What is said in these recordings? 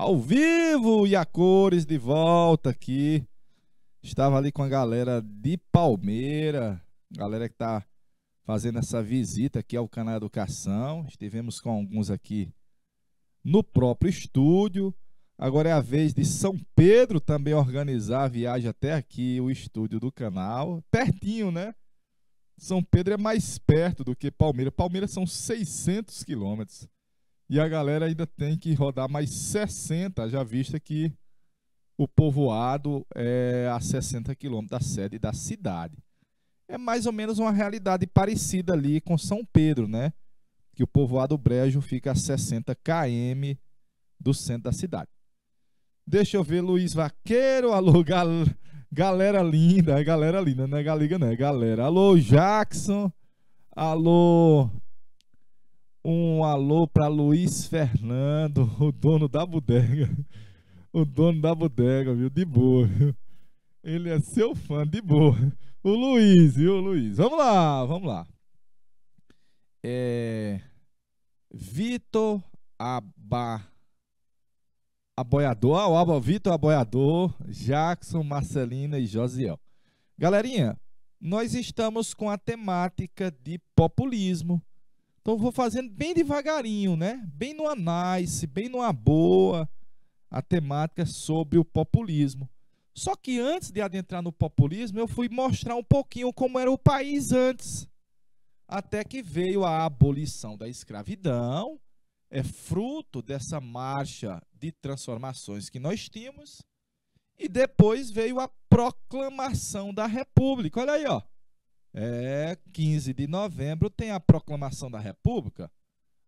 Ao vivo e a cores de volta aqui. Estava ali com a galera de Palmeira, galera que está fazendo essa visita aqui ao canal Educação. Estivemos com alguns aqui no próprio estúdio. Agora é a vez de São Pedro também organizar a viagem até aqui, o estúdio do canal. Pertinho, né? São Pedro é mais perto do que Palmeira. Palmeira são 600 quilômetros. E a galera ainda tem que rodar mais 60, já vista que o povoado é a 60 quilômetros da sede da cidade. É mais ou menos uma realidade parecida ali com São Pedro, né? Que o povoado Brejo fica a 60 km do centro da cidade. Deixa eu ver, Luiz Vaqueiro, alô, galera linda, não é galiga, não é galera. Alô, Jackson, alô, um alô para Luiz Fernando, o dono da bodega. O dono da bodega, viu? De boa, viu? Ele é seu fã, de boa. O Luiz, viu, Luiz? Vamos lá, vamos lá. Vitor Aboiador, Vitor Aboiador, Jackson, Marcelina e Josiel. Galerinha, nós estamos com a temática de populismo. Então vou fazendo bem devagarinho, né? Bem numa nice, bem numa boa, a temática sobre o populismo. Só que antes de adentrar no populismo, eu fui mostrar um pouquinho como era o país antes. Até que veio a abolição da escravidão, é fruto dessa marcha de transformações que nós tínhamos. E depois veio a proclamação da República. Olha aí, ó. 15 de novembro tem a proclamação da República.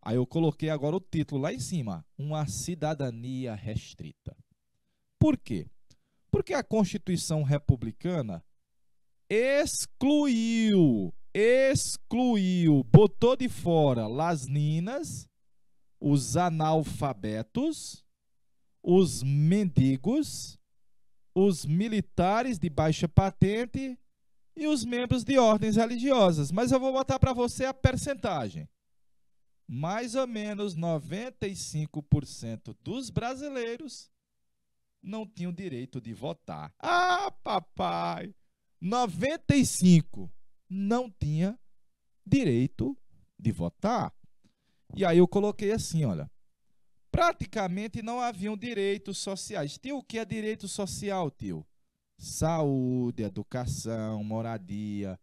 Aí eu coloquei agora o título lá em cima, uma cidadania restrita. Por quê? Porque a Constituição republicana excluiu, botou de fora las ninas, os analfabetos, os mendigos, os militares de baixa patente e os membros de ordens religiosas. Mas eu vou botar para você a percentagem. Mais ou menos 95% dos brasileiros não tinham direito de votar. Ah, papai! 95% não tinha direito de votar. E aí eu coloquei assim, olha. Praticamente não haviam direitos sociais. Tio, o que é direito social, tio? Saúde, educação, moradia.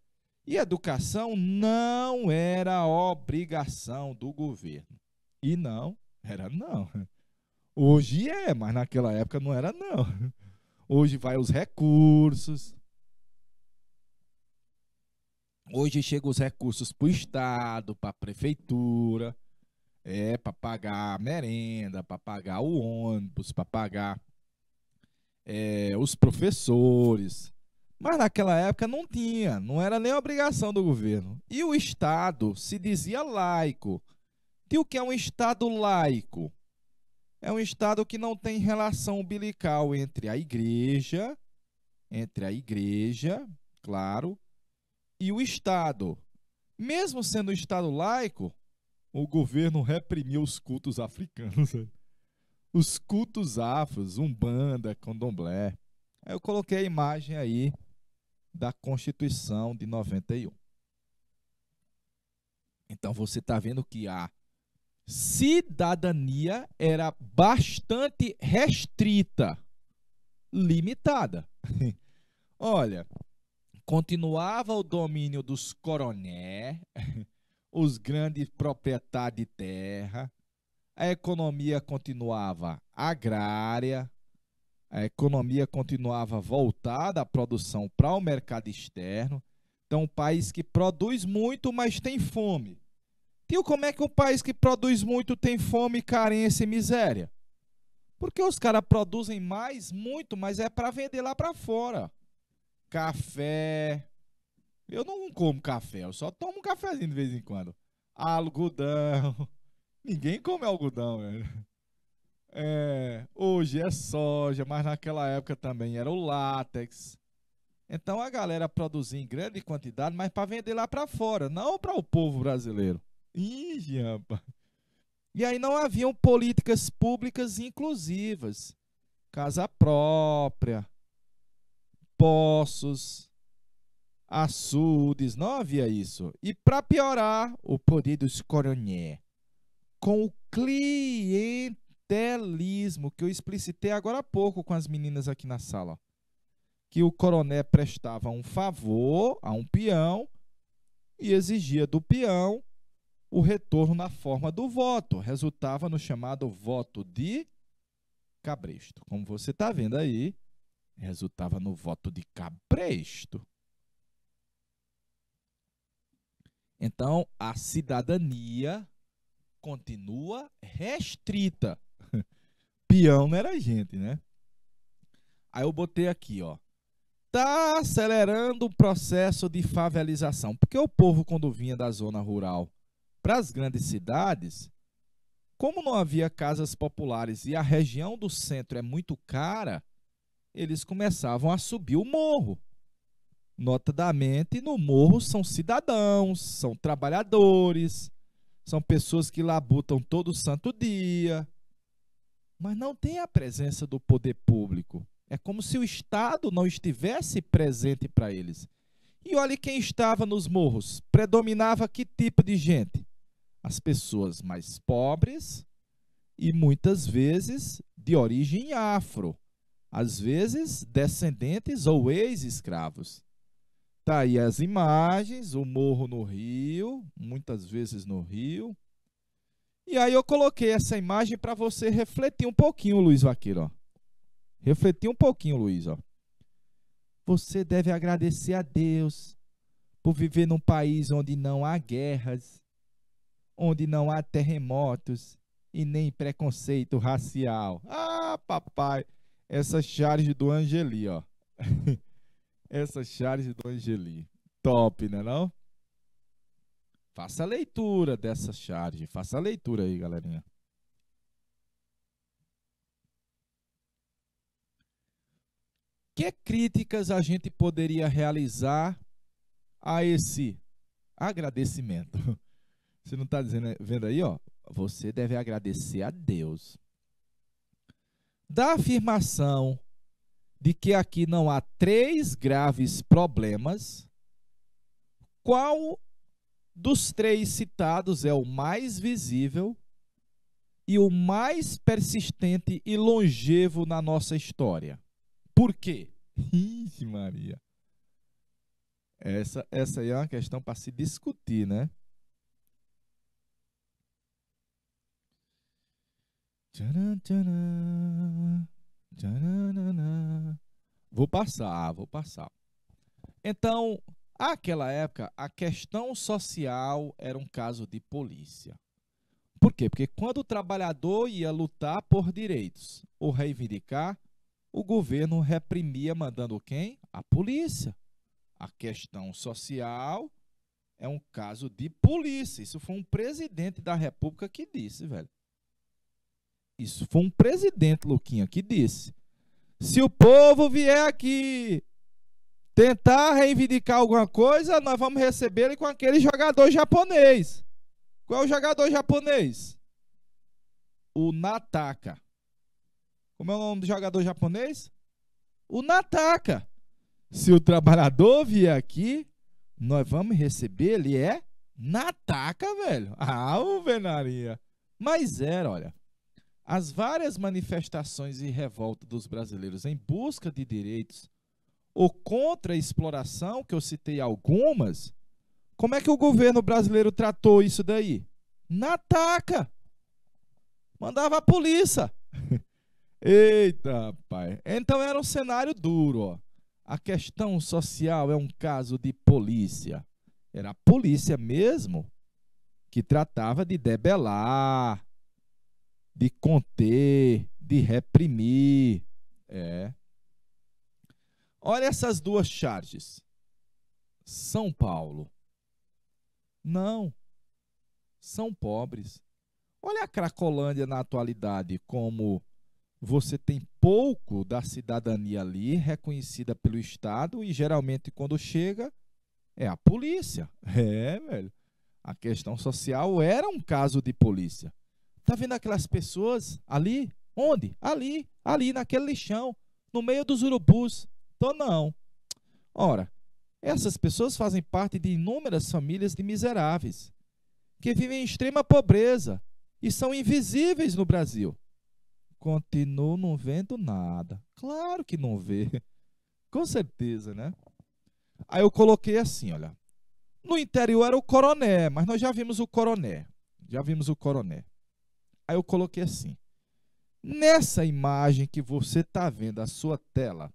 E educação não era obrigação do governo. E não, era não. Hoje é, mas naquela época não era não. Hoje vai os recursos. Hoje chegam os recursos para o Estado, para a prefeitura. Para pagar a merenda, para pagar o ônibus, para pagar os professores. Mas naquela época não tinha, não era nem obrigação do governo. E o Estado se dizia laico. E o que é um Estado laico? É um Estado que não tem relação umbilical entre a igreja, claro, e o Estado. Mesmo sendo um Estado laico, o governo reprimiu os cultos africanos. Os cultos afros, Umbanda, Candomblé. Aí eu coloquei a imagem aí da Constituição de 91. Então você está vendo que a cidadania era bastante restrita, limitada. Olha, continuava o domínio dos coronéis, os grandes proprietários de terra, a economia continuava agrária, a economia continuava voltada à produção para o mercado externo. Então, um país que produz muito, mas tem fome. Tio, como é que um país que produz muito tem fome, carência e miséria? Porque os caras produzem muito, mas é para vender lá para fora. Café. Eu não como café, eu só tomo um cafezinho de vez em quando. Algodão. Ninguém come algodão, velho. Hoje é soja, mas naquela época também era o látex. Então a galera produzia em grande quantidade, mas para vender lá para fora, não para o povo brasileiro. Ih, rapaz. E aí não haviam políticas públicas inclusivas, casa própria, poços, açudes, não havia isso. E para piorar, o poder dos coronel, com o clientelismo que eu explicitei agora há pouco com as meninas aqui na sala, que o coronel prestava um favor a um peão e exigia do peão o retorno na forma do voto. Resultava no chamado voto de cabresto. Como você está vendo aí, resultava no voto de cabresto. Então, a cidadania continua restrita. Peão não era gente, né? Aí eu botei aqui, ó. Tá acelerando o processo de favelização. Porque o povo, quando vinha da zona rural para as grandes cidades, como não havia casas populares e a região do centro é muito cara, eles começavam a subir o morro. Notadamente, no morro são cidadãos, são trabalhadores, são pessoas que labutam todo santo dia, mas não tem a presença do poder público. É como se o Estado não estivesse presente para eles. E olha quem estava nos morros. Predominava que tipo de gente? As pessoas mais pobres e muitas vezes de origem afro, às vezes descendentes ou ex-escravos. Tá aí as imagens, o morro no Rio, muitas vezes no Rio. E aí eu coloquei essa imagem para você refletir um pouquinho, Luiz Vaqueiro, ó. Refletir um pouquinho, Luiz, ó. Você deve agradecer a Deus por viver num país onde não há guerras, onde não há terremotos e nem preconceito racial. Ah, papai, essa charge do Angeli, ó. Essa charge do Angeli. Top, né não? Faça a leitura dessa charge. Faça a leitura aí, galerinha. Que críticas a gente poderia realizar a esse agradecimento? Você não está vendo aí, ó? Você deve agradecer a Deus. Da afirmação de que aqui não há 3 graves problemas, qual dos 3 citados é o mais visível e o mais persistente e longevo na nossa história? Por quê? Ixi, Maria. Essa aí é uma questão para se discutir, né? Tcharam, tcharam, tcharam. Vou passar. Então, naquela época, a questão social era um caso de polícia. Por quê? Porque quando o trabalhador ia lutar por direitos ou reivindicar, o governo reprimia mandando quem? A polícia. A questão social é um caso de polícia. Isso foi um presidente da República que disse, velho. Isso foi um presidente, Luquinha, que disse. Se o povo vier aqui tentar reivindicar alguma coisa, nós vamos receber ele com aquele jogador japonês. Qual é o jogador japonês? O Nataka. Como é o nome do jogador japonês? O Nataka. Se o trabalhador vier aqui, nós vamos receber ele Nataka, velho. Ah, alvenaria. Mas olha, as várias manifestações e revoltas dos brasileiros em busca de direitos ou contra a exploração, que eu citei algumas, como é que o governo brasileiro tratou isso daí? Nataka. Mandava a polícia. Eita, pai. Então era um cenário duro, ó. A questão social é um caso de polícia. Era a polícia mesmo que tratava de debelar, de conter, de reprimir. Olha essas duas charges. São Paulo. Não. São pobres. Olha a Cracolândia na atualidade, como você tem pouco da cidadania ali reconhecida pelo Estado e geralmente quando chega é a polícia. Velho. A questão social era um caso de polícia. Tá vendo aquelas pessoas ali? Onde? Ali naquele lixão, no meio dos urubus. Tô não. Ora, essas pessoas fazem parte de inúmeras famílias de miseráveis, que vivem em extrema pobreza e são invisíveis no Brasil. Continuo não vendo nada. Claro que não vê. Com certeza, né? Aí eu coloquei assim, olha. No interior era o coroné, mas nós já vimos o coroné. Já vimos o coroné. Aí eu coloquei assim. Nessa imagem que você está vendo a sua tela,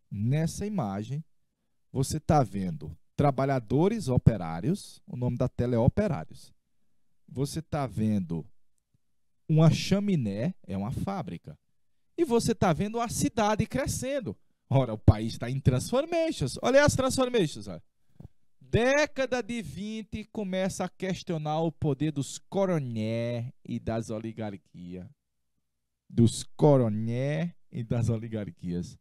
nessa imagem, você está vendo trabalhadores operários, o nome da tela é operários. Você está vendo uma chaminé, é uma fábrica. E você está vendo a cidade crescendo. Ora, o país está em transformations. Olha as transformations. Olha. Década de 20 começa a questionar o poder dos coroné e das oligarquias. Dos coroné e das oligarquias.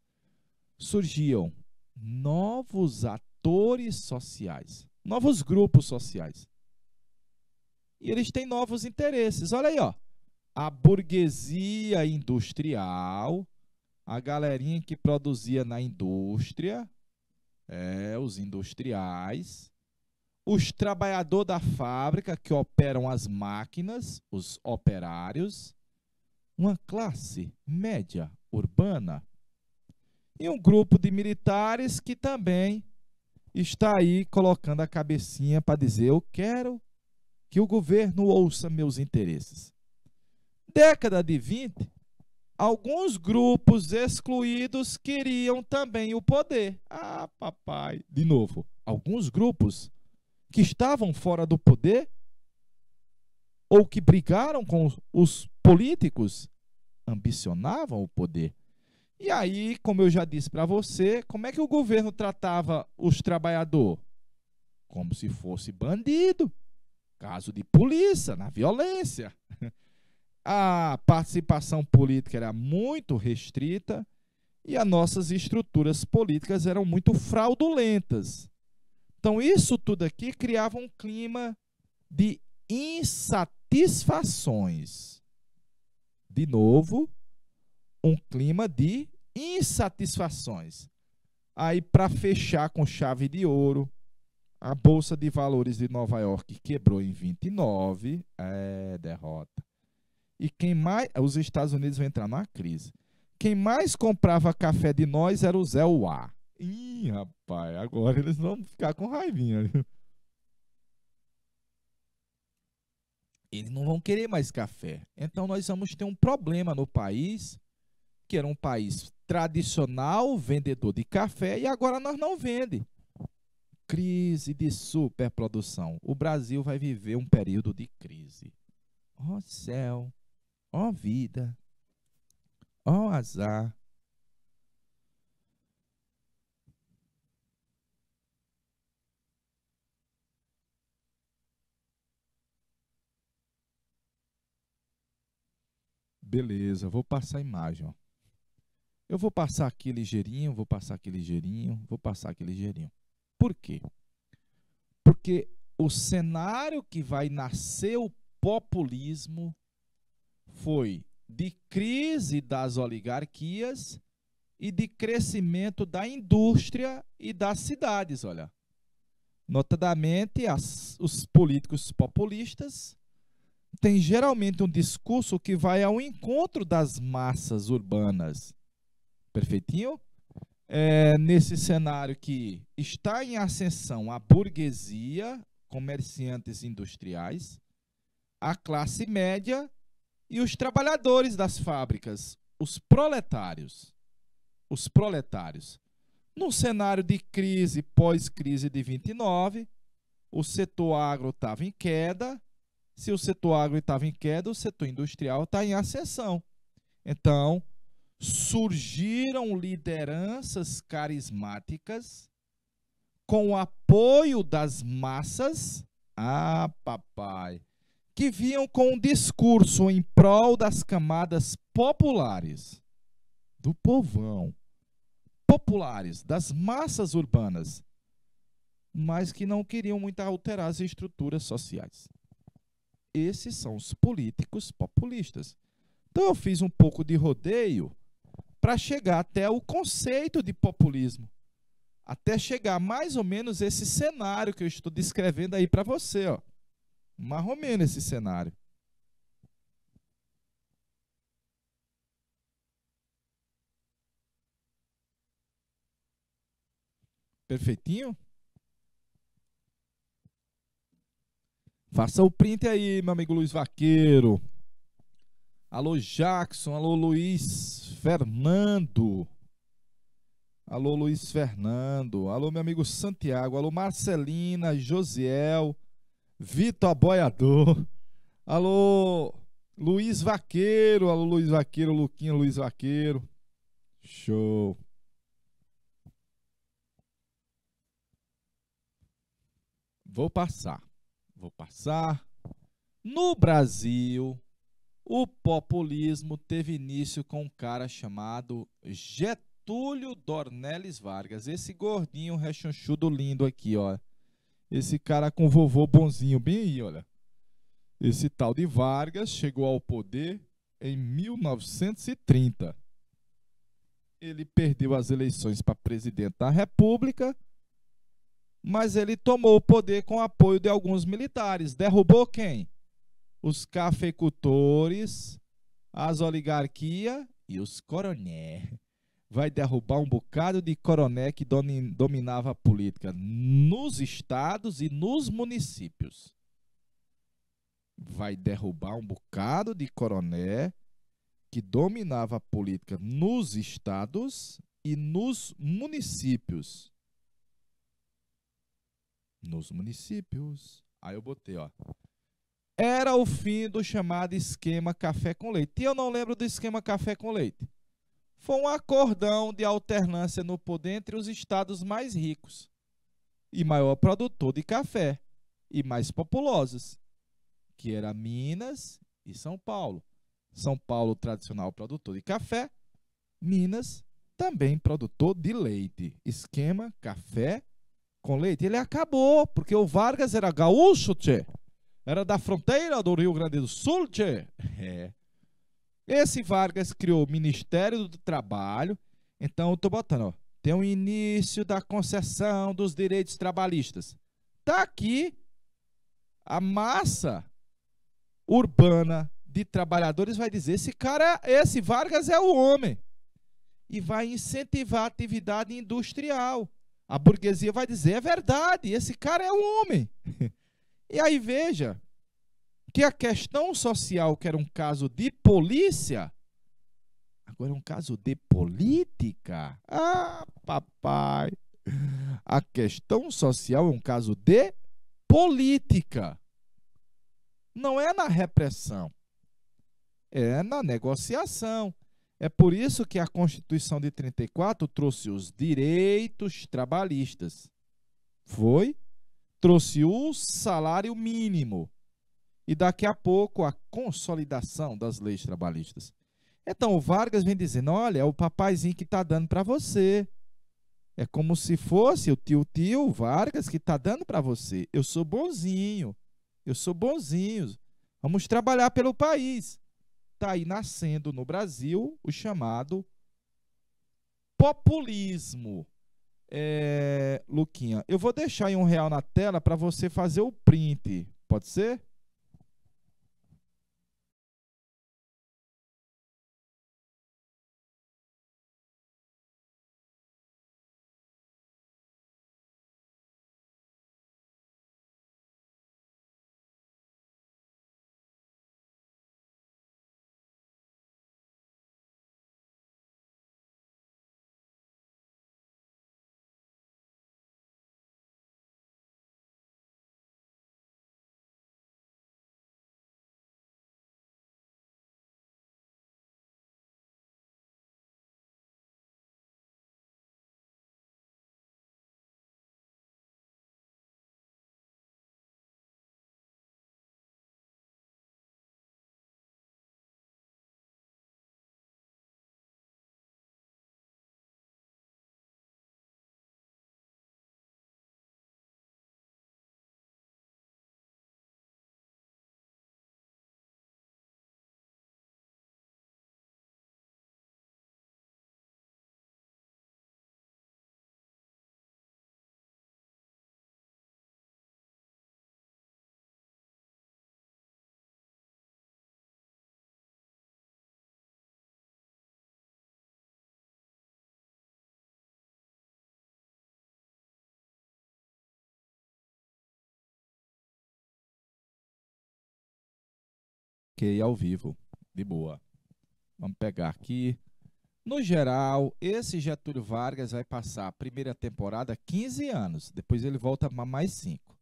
Surgiam novos atores sociais, novos grupos sociais. E eles têm novos interesses. Olha aí, ó. A burguesia industrial, a galerinha que produzia na indústria, os industriais, os trabalhadores da fábrica que operam as máquinas, os operários, uma classe média urbana e um grupo de militares que também está aí colocando a cabecinha para dizer: eu quero que o governo ouça meus interesses. Década de 20, alguns grupos excluídos queriam também o poder. Ah, papai, de novo, alguns grupos que estavam fora do poder ou que brigaram com os políticos ambicionavam o poder. E aí, como eu já disse para você, como é que o governo tratava os trabalhadores? Como se fosse bandido, caso de polícia, na violência. A participação política era muito restrita e as nossas estruturas políticas eram muito fraudulentas. Então, isso tudo aqui criava um clima de insatisfações. De novo, um clima de insatisfações. Aí, para fechar com chave de ouro, a Bolsa de Valores de Nova York quebrou em 29, derrota. E quem mais, os Estados Unidos vão entrar numa crise. Quem mais comprava café de nós era o Zé Uá. Ih, rapaz, agora eles vão ficar com raivinha. Eles não vão querer mais café. Então nós vamos ter um problema no país, que era um país tradicional, vendedor de café, e agora nós não vende. Crise de superprodução. O Brasil vai viver um período de crise. Ó céu, ó vida, ó azar. Beleza, vou passar a imagem, ó. Eu vou passar aqui ligeirinho, vou passar aqui ligeirinho, vou passar aqui ligeirinho. Por quê? Porque o cenário que vai nascer o populismo foi de crise das oligarquias e de crescimento da indústria e das cidades, olha. Notadamente, os políticos populistas têm geralmente um discurso que vai ao encontro das massas urbanas. Perfeitinho? Nesse cenário que está em ascensão a burguesia, comerciantes industriais, a classe média e os trabalhadores das fábricas, os proletários. Os proletários. Num cenário de crise, pós-crise de 29, o setor agro estava em queda. Se o setor agro estava em queda, o setor industrial está em ascensão. Então, surgiram lideranças carismáticas com o apoio das massas, papai, que vinham com um discurso em prol das camadas populares, do povão, populares, das massas urbanas, mas que não queriam muito alterar as estruturas sociais. Esses são os políticos populistas. Então eu fiz um pouco de rodeio para chegar até o conceito de populismo, até chegar mais ou menos esse cenário que eu estou descrevendo aí para você, ó. Mais ou menos esse cenário. Perfeitinho? Faça o print aí, meu amigo Luiz Vaqueiro. Alô, Jackson. Alô, Luiz Fernando. Alô, Luiz Fernando. Alô, meu amigo Santiago. Alô, Marcelina, Josiel, Vitor Aboiador. Alô, Luiz Vaqueiro. Alô, Luiz Vaqueiro, Luquinha, Luiz Vaqueiro. Show. Vou passar. Vou passar. No Brasil, o populismo teve início com um cara chamado Getúlio Dornelles Vargas. Esse gordinho rechonchudo lindo aqui, ó. Esse cara com vovô bonzinho bem aí, olha. Esse tal de Vargas chegou ao poder em 1930. Ele perdeu as eleições para presidente da República, mas ele tomou o poder com o apoio de alguns militares. Derrubou quem? Os cafeicultores, as oligarquias e os coronéis. Vai derrubar um bocado de coroné que dominava a política nos estados e nos municípios. Vai derrubar um bocado de coroné que dominava a política nos estados e nos municípios. Nos municípios. Aí eu botei, ó. Era o fim do chamado esquema café com leite. E eu não lembro do esquema café com leite. Foi um acordão de alternância no poder entre os estados mais ricos e maior produtor de café e mais populosos, que era Minas e São Paulo. São Paulo, tradicional produtor de café, Minas, também produtor de leite. Esquema café com leite. Ele acabou, porque o Vargas era gaúcho, tchê. Era da fronteira do Rio Grande do Sul, tchê. É. Esse Vargas criou o Ministério do Trabalho. Então, eu tô botando, ó. Tem o início da concessão dos direitos trabalhistas. Tá aqui a massa urbana de trabalhadores vai dizer, esse Vargas é o homem. E vai incentivar a atividade industrial. A burguesia vai dizer, é verdade, esse cara é o homem. E aí veja que a questão social, que era um caso de polícia, agora é um caso de política. Ah, papai. A questão social é um caso de política. Não é na repressão, é na negociação. É por isso que a Constituição de 34 trouxe os direitos trabalhistas. Trouxe o salário mínimo. E daqui a pouco a consolidação das leis trabalhistas. Então o Vargas vem dizendo, olha, é o papaizinho que está dando para você. É como se fosse o tio Vargas que está dando para você. Eu sou bonzinho. Eu sou bonzinho. Vamos trabalhar pelo país. Está aí nascendo no Brasil o chamado populismo. Luquinha, eu vou deixar em R$ 1 na tela para você fazer o print. Pode ser? Ok, ao vivo. De boa. Vamos pegar aqui. No geral, esse Getúlio Vargas vai passar a primeira temporada 15 anos. Depois ele volta para mais 5.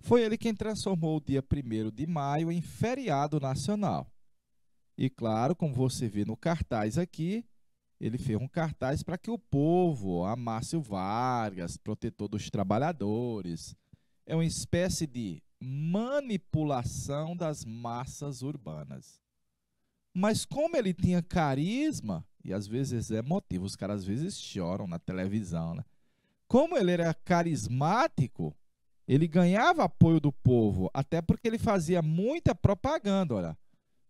Foi ele quem transformou o dia 1º de maio em feriado nacional. E claro, como você vê no cartaz aqui, ele fez um cartaz para que o povo amasse o Vargas, protetor dos trabalhadores. É uma espécie de manipulação das massas urbanas. Mas como ele tinha carisma, e às vezes é motivo, os caras às vezes choram na televisão, né? Como ele era carismático, ele ganhava apoio do povo, até porque ele fazia muita propaganda, olha.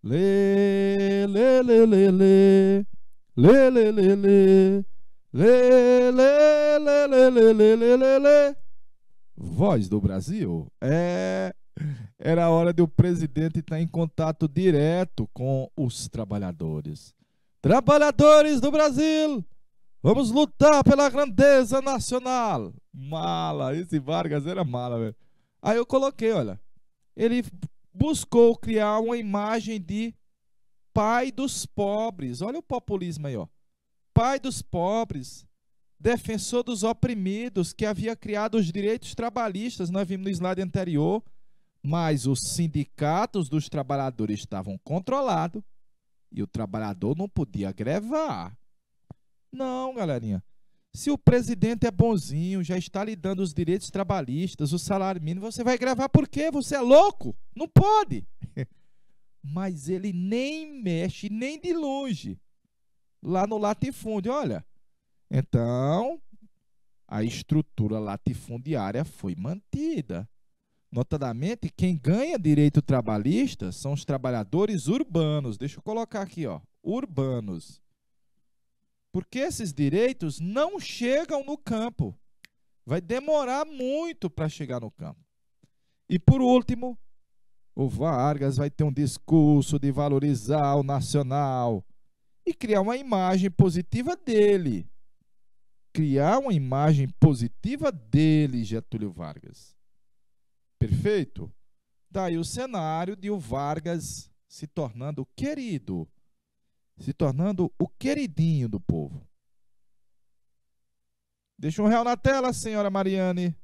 Lê, lê, lê, lê, lê. Lê, lê, lê, lê. Lê, lê, lê, lê, lê, lê, lê, lê, lê. Voz do Brasil? Era a hora de o presidente estar em contato direto com os trabalhadores. Trabalhadores do Brasil, vamos lutar pela grandeza nacional. Mala, esse Vargas era mala, velho. Aí eu coloquei, olha, ele buscou criar uma imagem de pai dos pobres. Olha o populismo aí, ó. Pai dos pobres, defensor dos oprimidos, que havia criado os direitos trabalhistas, nós vimos no slide anterior, mas os sindicatos dos trabalhadores estavam controlados e o trabalhador não podia grevar. Não, galerinha. Se o presidente é bonzinho, já está lhe dando os direitos trabalhistas, o salário mínimo, você vai grevar por quê? Você é louco? Não pode. Mas ele nem mexe, nem de longe, lá no latifúndio, olha. Então, a estrutura latifundiária foi mantida. Notadamente, quem ganha direito trabalhista são os trabalhadores urbanos. Deixa eu colocar aqui, ó, urbanos. Porque esses direitos não chegam no campo. Vai demorar muito para chegar no campo. E por último, o Vargas vai ter um discurso de valorizar o nacional e criar uma imagem positiva dele. Criar uma imagem positiva dele, Getúlio Vargas. Perfeito? Daí o cenário de o Vargas se tornando querido, se tornando o queridinho do povo. Deixa um real na tela, senhora Mariane.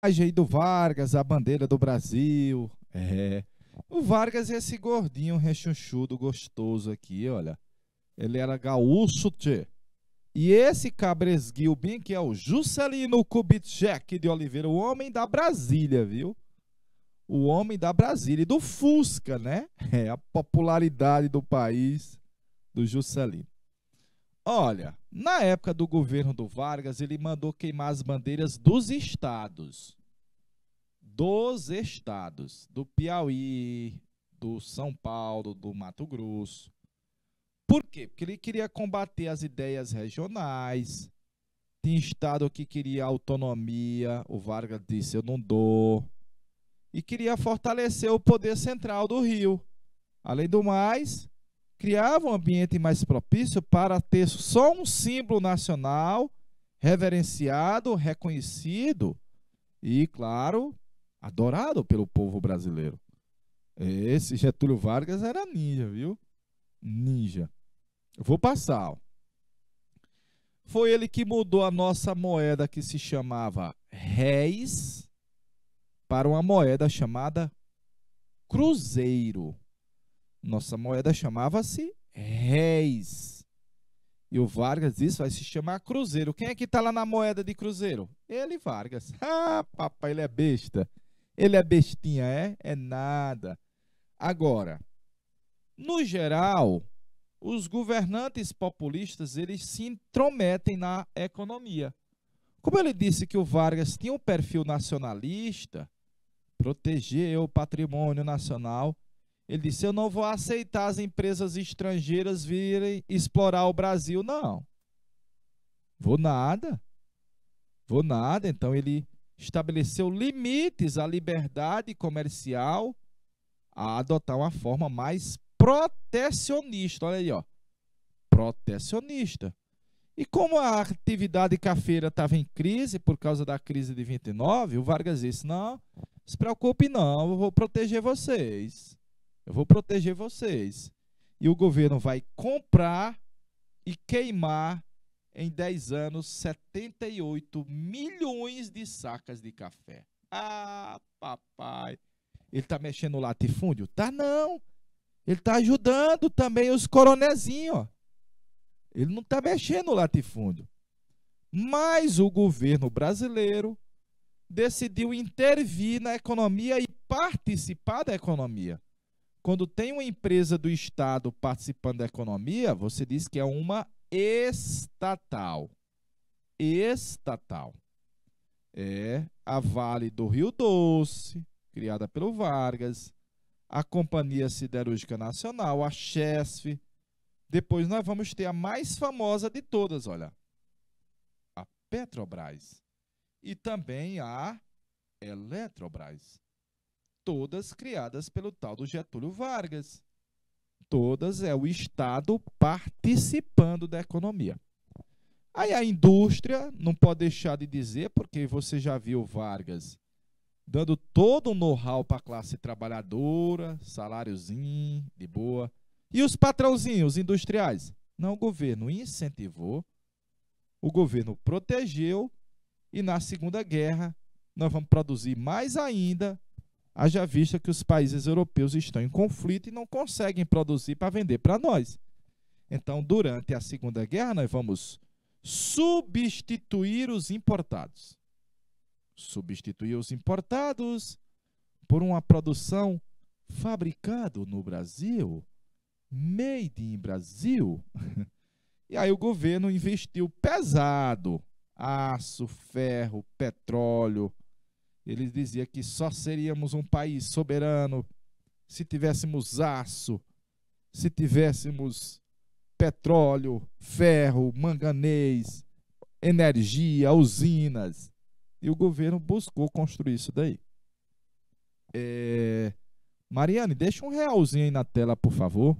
A imagem aí do Vargas, a bandeira do Brasil. O Vargas é esse gordinho rechonchudo, gostoso aqui, olha. Ele era gaúcho, tchê. E esse cabresguio bem que é o Juscelino Kubitschek de Oliveira, o homem da Brasília, viu? O homem da Brasília e do Fusca, né? É a popularidade do país do Juscelino. Olha, na época do governo do Vargas, ele mandou queimar as bandeiras dos estados. Do Piauí, do São Paulo, do Mato Grosso. Por quê? Porque ele queria combater as ideias regionais. Tinha estado que queria autonomia, o Vargas disse: eu não dou. E queria fortalecer o poder central do Rio. Além do mais, criava um ambiente mais propício para ter só um símbolo nacional, reverenciado, reconhecido e, claro, adorado pelo povo brasileiro. Esse Getúlio Vargas era ninja, viu? Ninja. Eu vou passar. Ó. Foi ele que mudou a nossa moeda que se chamava réis para uma moeda chamada cruzeiro. Nossa moeda chamava-se réis. E o Vargas disse, vai se chamar cruzeiro. Quem é que está lá na moeda de cruzeiro? Ele, Vargas. Ah, papai, ele é besta. Ele é bestinha, é? É nada. Agora, no geral, os governantes populistas, eles se intrometem na economia. Como ele disse que o Vargas tinha um perfil nacionalista, proteger o patrimônio nacional, ele disse: eu não vou aceitar as empresas estrangeiras virem explorar o Brasil, não. Vou nada. Vou nada. Então ele estabeleceu limites à liberdade comercial, a adotar uma forma mais protecionista. Olha aí, ó. Protecionista. E como a atividade cafeira estava em crise por causa da crise de 29, o Vargas disse: não, se preocupe não, eu vou proteger vocês. Eu vou proteger vocês. E o governo vai comprar e queimar em 10 anos 78 milhões de sacas de café. Ah, papai. Ele está mexendo no latifúndio? Tá não. Ele está ajudando também os coronezinhos. Ele não está mexendo no latifúndio. Mas o governo brasileiro decidiu intervir na economia e participar da economia. Quando tem uma empresa do Estado participando da economia, você diz que é uma estatal. Estatal. É a Vale do Rio Doce, criada pelo Vargas, a Companhia Siderúrgica Nacional, a Chesf. Depois nós vamos ter a mais famosa de todas, olha, a Petrobras. E também a Eletrobras. Todas criadas pelo tal do Getúlio Vargas. Todas é o Estado participando da economia. Aí a indústria, não pode deixar de dizer, porque você já viu Vargas dando todo um know-how para a classe trabalhadora, saláriozinho, de boa. E os patrãozinhos industriais? Não, o governo incentivou, o governo protegeu, e na Segunda Guerra nós vamos produzir mais ainda, haja vista que os países europeus estão em conflito e não conseguem produzir para vender para nós. Então, durante a Segunda Guerra, nós vamos substituir os importados. Substituir os importados por uma produção fabricada no Brasil, made in Brasil. E aí o governo investiu pesado, aço, ferro, petróleo. Ele dizia que só seríamos um país soberano se tivéssemos aço, se tivéssemos petróleo, ferro, manganês, energia, usinas. E o governo buscou construir isso daí. Mariane, deixa um realzinho aí na tela, por favor.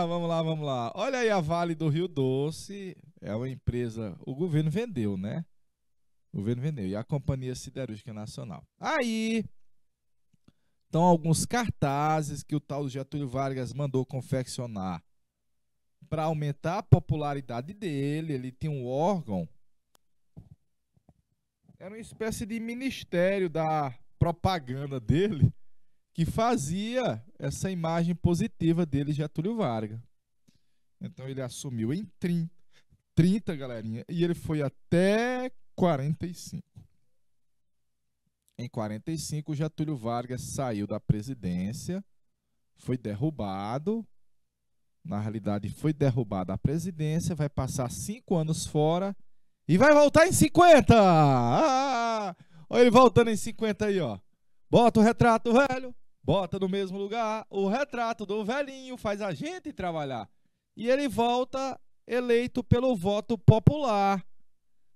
vamos lá, vamos lá. Olha aí a Vale do Rio Doce, é uma empresa, o governo vendeu, né? O governo vendeu, e a Companhia Siderúrgica Nacional. Aí, estão alguns cartazes que o tal do Getúlio Vargas mandou confeccionar para aumentar a popularidade dele. Ele tinha um órgão, era uma espécie de ministério da propaganda dele, que fazia essa imagem positiva dele, Getúlio Vargas. Então ele assumiu em 30, galerinha, e ele foi até 45. Em 45, Getúlio Vargas saiu da presidência, foi derrubado. Na realidade, foi derrubada a presidência, vai passar 5 anos fora e vai voltar em 50. Olha ele voltando em 50 aí, ó. Bota o retrato velho, bota no mesmo lugar o retrato do velhinho, faz a gente trabalhar. E ele volta eleito pelo voto popular.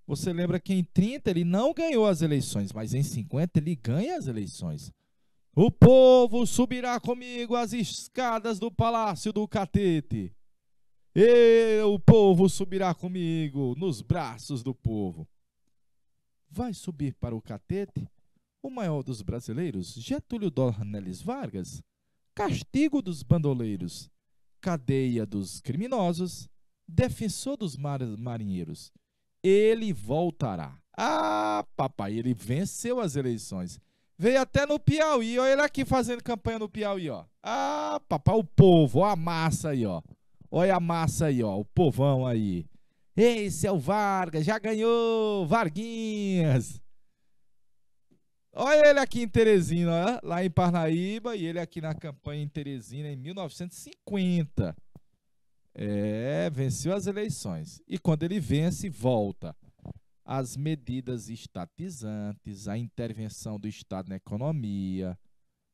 Você lembra que em 30 ele não ganhou as eleições, mas em 50 ele ganha as eleições. O povo subirá comigo as escadas do Palácio do Catete. O povo subirá comigo nos braços do povo. Vai subir para o Catete o maior dos brasileiros, Getúlio Dornelles Vargas. Castigo dos bandoleiros, cadeia dos criminosos, defensor dos marinheiros. Ele voltará. Ah, papai, ele venceu as eleições. Veio até no Piauí, olha ele aqui fazendo campanha no Piauí, ó. Ah, papai, o povo, ó a massa aí, ó. Olha a massa aí, ó, o povão aí. Esse é o Vargas, já ganhou, Varguinhas. Olha ele aqui em Teresina, ó, lá em Parnaíba, e ele aqui na campanha em Teresina em 1950. Venceu as eleições. E quando ele vence, volta. As medidas estatizantes, a intervenção do Estado na economia,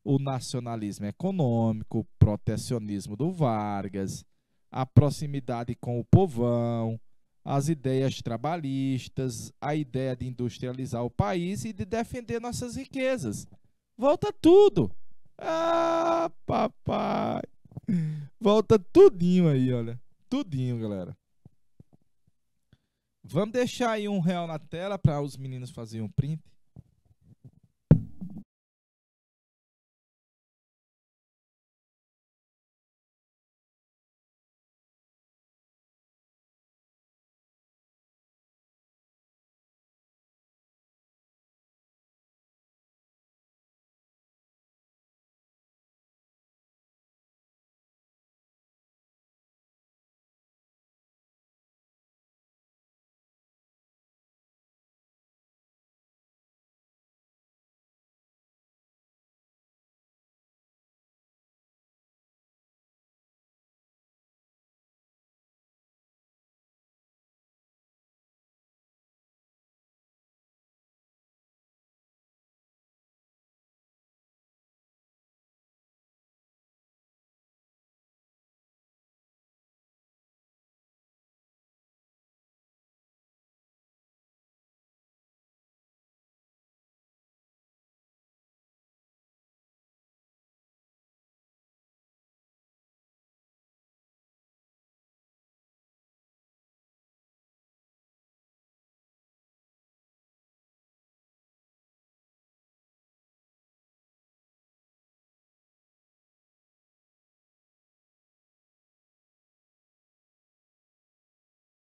o nacionalismo econômico, o protecionismo do Vargas, a proximidade com o povão, as ideias trabalhistas, a ideia de industrializar o país e de defender nossas riquezas. Volta tudo. Ah, papai. Volta tudinho aí, olha. Tudinho, galera. Vamos deixar aí R$1 na tela para os meninos fazerem um print.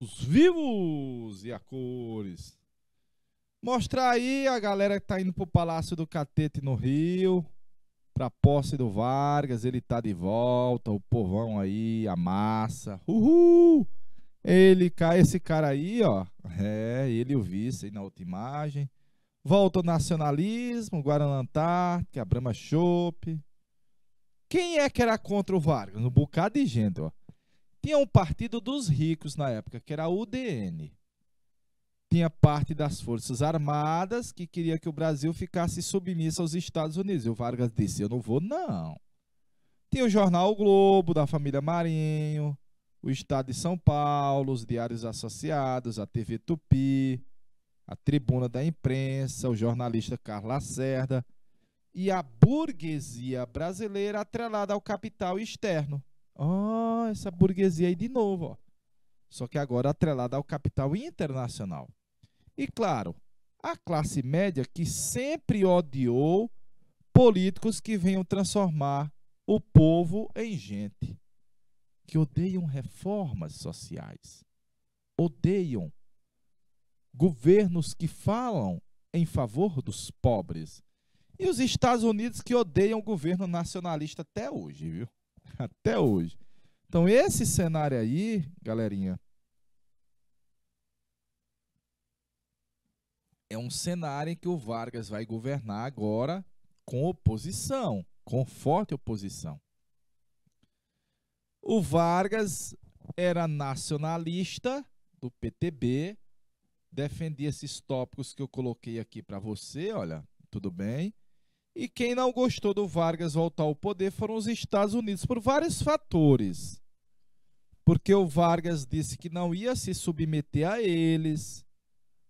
Os vivos e a cores. Mostrar aí a galera que tá indo pro Palácio do Catete no Rio, pra posse do Vargas, ele tá de volta, o povão aí, a massa. Uhul! Esse cara aí, ó, ele e o vice aí na outra imagem. Volta o nacionalismo, Guaraná Antártica, a Brahma Chopp. Quem é que era contra o Vargas? Um bocado de gente, ó. Tinha um partido dos ricos na época, que era a UDN. Tinha parte das Forças Armadas que queria que o Brasil ficasse submisso aos Estados Unidos. E o Vargas disse, eu não vou, não. Tinha o jornal o Globo, da família Marinho, o Estado de São Paulo, os Diários Associados, a TV Tupi, a Tribuna da Imprensa, o jornalista Carlos Lacerda e a burguesia brasileira atrelada ao capital externo. Ó, essa burguesia aí de novo, ó. Só que agora atrelada ao capital internacional. E claro, a classe média que sempre odiou políticos que venham transformar o povo em gente, que odeiam reformas sociais, odeiam governos que falam em favor dos pobres. E os Estados Unidos que odeiam o governo nacionalista até hoje, viu? Até hoje. Então esse cenário aí, galerinha, é um cenário em que o Vargas vai governar agora com oposição, com forte oposição. O Vargas era nacionalista do PTB, defendia esses tópicos que eu coloquei aqui para você, olha, tudo bem. E quem não gostou do Vargas voltar ao poder foram os Estados Unidos, por vários fatores. Porque o Vargas disse que não ia se submeter a eles,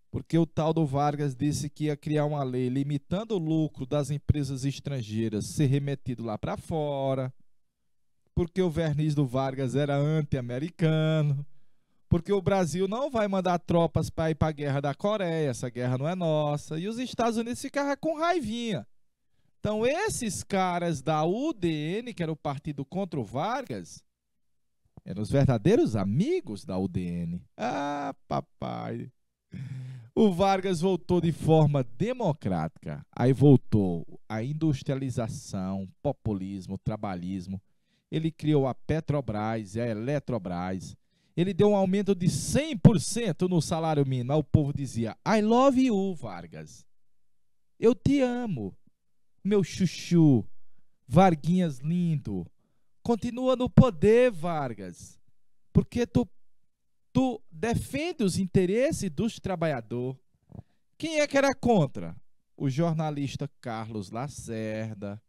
porque o tal do Vargas disse que ia criar uma lei limitando o lucro das empresas estrangeiras ser remetido lá para fora, porque o verniz do Vargas era anti-americano, porque o Brasil não vai mandar tropas para ir para a guerra da Coreia, essa guerra não é nossa, e os Estados Unidos ficavam com raivinha. Então esses caras da UDN, que era o partido contra o Vargas, eram os verdadeiros amigos da UDN. Ah, papai! O Vargas voltou de forma democrática. Aí voltou a industrialização, populismo, trabalhismo. Ele criou a Petrobras e a Eletrobras. Ele deu um aumento de 100% no salário mínimo. Aí o povo dizia, I love you, Vargas. Eu te amo, meu chuchu. Varguinhas lindo. Continua no poder, Vargas. Porque tu defende os interesses dos trabalhadores. Quem é que era contra? O jornalista Carlos Lacerda,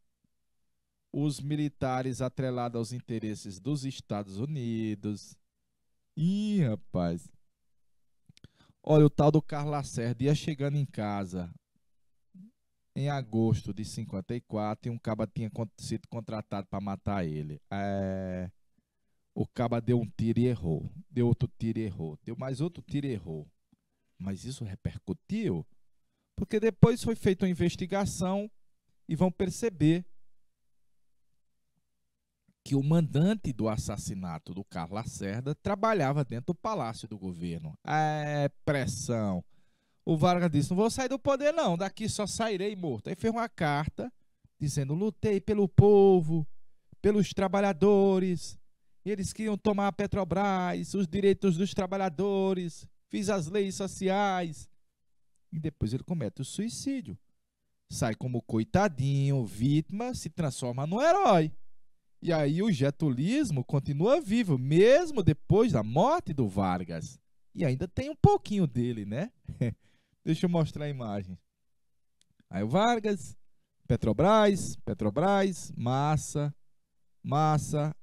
os militares atrelados aos interesses dos Estados Unidos. Ih, rapaz. Olha, o tal do Carlos Lacerda ia chegando em casa em agosto de 54 e um caba tinha sido contratado para matar ele. O caba deu um tiro e errou. Deu outro tiro e errou. Deu mais outro tiro e errou. Mas isso repercutiu porque depois foi feita uma investigação e vão perceber que o mandante do assassinato do Carlos Lacerda trabalhava dentro do palácio do governo. Pressão. O Vargas disse, não vou sair do poder não, daqui só sairei morto. Aí fez uma carta dizendo, lutei pelo povo, pelos trabalhadores, eles queriam tomar a Petrobras, os direitos dos trabalhadores, fiz as leis sociais. E depois ele comete o suicídio. Sai como coitadinho, vítima, se transforma no herói. E aí o getulismo continua vivo, mesmo depois da morte do Vargas. E ainda tem um pouquinho dele, né? Deixa eu mostrar a imagem. Aí o Vargas, Petrobras, massa,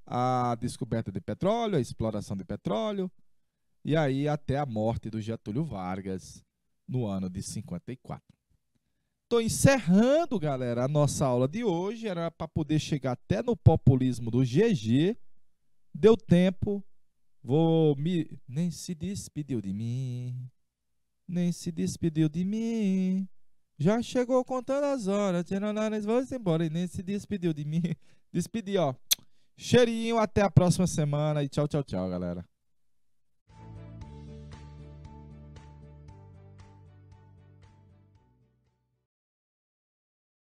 a descoberta de petróleo, a exploração de petróleo. E aí até a morte do Getúlio Vargas no ano de 54. Estou encerrando, galera, a nossa aula de hoje. Era para poder chegar até no populismo do GG. Deu tempo. Nem se despediu de mim. Nem se despediu de mim. Já chegou contando as horas. Vamos embora. E nem se despediu de mim. Despedi, ó. Cheirinho. Até a próxima semana. E tchau, tchau, tchau, galera.